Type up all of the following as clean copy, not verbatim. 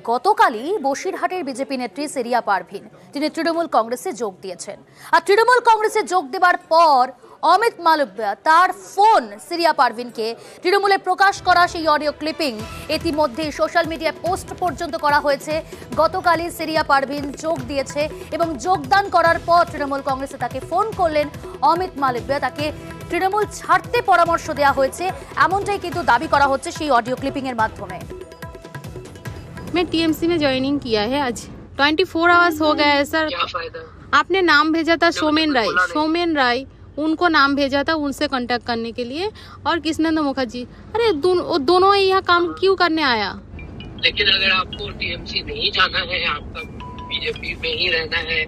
গতকালই বসিরহাটের বিজেপি নেত্রী সেরিয়া পারভিন তিনি তৃণমূল কংগ্রেসে যোগ দিয়েছেন। আর তৃণমূল কংগ্রেসে যোগ দেবার পর অমিত মালব্য তার ফোন সেরিয়া পারভিনকে তৃণমূলে প্রকাশ করা সেই অডিও ক্লিপিং ইতিমধ্যে সোশ্যাল মিডিয়ায় পোস্ট পর্যন্ত করা হয়েছে। গতকালই সেরিয়া পারভিন যোগ দিয়েছে এবং যোগদান করার পর তৃণমূল কংগ্রেসে তাকে ফোন করলেন অমিত মালব্য, তাকে তৃণমূল ছাড়তে পরামর্শ দেওয়া হয়েছে, এমনটাই কিন্তু দাবি করা হচ্ছে সেই অডিও ক্লিপিং এর মাধ্যমে। मैं टीएमसी में ज्वाइनिंग किया है आज 24 आवर्स हो गया है सर। आपने नाम भेजा था सोमेन राय उनको नाम भेजा था उनसे कांटेक्ट करने के लिए, और कृष्णेंद्र मुखर्जी। अरे दोनों यहाँ काम क्यों करने आया? लेकिन अगर आपको टीएमसी नहीं जाना है, आपका बीजेपी में ही रहना है,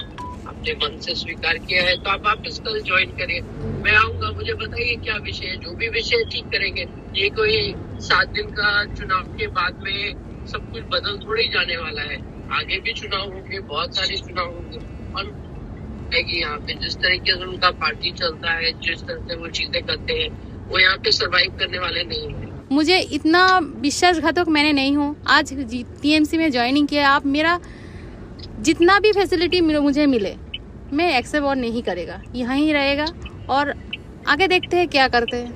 आपने मन से स्वीकार किया है, तो आप वापस कल ज्वाइन करिए। मैं आऊंगा, मुझे बताइए क्या विषय है, जो भी विषय ठीक करेंगे। ये कोई 7 दिन का चुनाव के बाद में सब कुछ बदल थोड़ी जाने वाला है। आगे भी चुनाव होंगे, बहुत सारे चुनाव होंगे, और यहाँ पे जिस तरीके से उनका पार्टी चलता है, जिस तरह से वो चीजें करते हैं, वो यहाँ पे सरवाइव करने वाले नहीं है। मुझे इतना विश्वासघातक मैंने नहीं हूँ। आज टीएमसी में ज्वाइनिंग किया, आप मेरा जितना भी फैसिलिटी मुझे मिले मैं एक्सेप्ट और नहीं करेगा, यहाँ ही रहेगा, और आगे देखते हैं क्या करते हैं।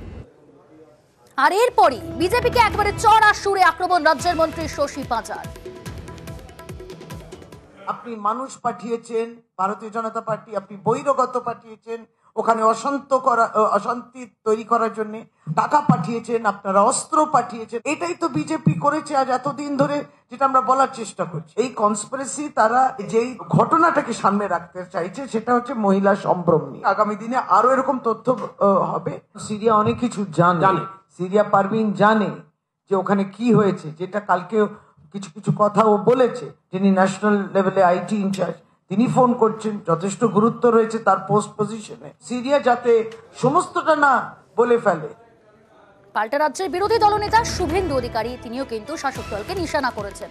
আর এরপরই বিজেপিকে একবারে চড়া সুরে আক্রমণ রাজ্যের মন্ত্রী শশী পাঁচার। আপনি মানুষ পাঠিয়েছেন ভারতীয় জনতা পার্টি, আপনি বহিরাগত পাঠিয়েছেন ওখানে অশান্তি তৈরি করার জন্য, টাকা পাঠিয়েছেন, আপনারা অস্ত্র পাঠিয়েছেন। এটাই তো বিজেপি করেছে আজ এতদিন ধরে, যেটা আমরা বলার চেষ্টা করছি। এই কনস্পিরেসি, তারা যেই ঘটনাটাকে সামনে রাখতে চাইছে সেটা হচ্ছে মহিলা সম্ভ্রম নিয়ে। আগামী দিনে আরো এরকম তথ্য হবে। সিরিয়া অনেক কিছু জানে, সেরিয়া পারভিন জানে যে ওখানে কি হয়েছে, যেটা কালকে কিছু কিছু কথা ও বলেছে। যিনি ন্যাশনাল লেভেলে আইটি ইনচার্জ, তিনি ফোন করছেন, যথেষ্ট গুরুত্ব রয়েছে তার পোস্ট পজিশনে। সিরিয়া যাতে সমস্তটা না বলে ফেলে। পাল্টা রাজ্যের বিরোধী দলনেতা শুভেন্দু অধিকারী তিনিও কিন্তু শাসক দলকে নিশানা করেছেন।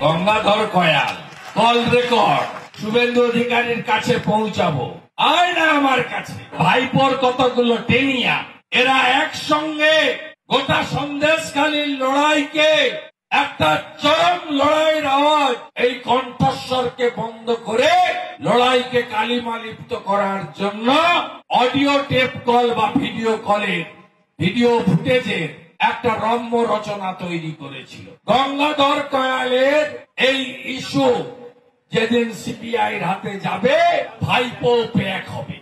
গঙ্গাধর কয়াল কল রেকর্ড শুভেন্দু অধিকারীর কাছে পৌঁছাবো, আয় না আমার কাছে ভাইপোর কতগুলো টেনিয়া, এরা একসঙ্গে গোটা সন্দেশখালীর লড়াইকে একটা চরম লড়াইয়ের আওয়াজ, এই কণ্ঠস্বরকে বন্ধ করে লড়াইকে কালিমা লিপ্ত করার জন্য অডিও টেপ কল বা ভিডিও কলের ভিডিও ফুটেজের একটা রম্য রচনা তৈরি করেছিল। গঙ্গাধর কয়ালের এই ইস্যু যেদিন সিবিআইর হাতে যাবে, ভাইপো প্যাক হবে।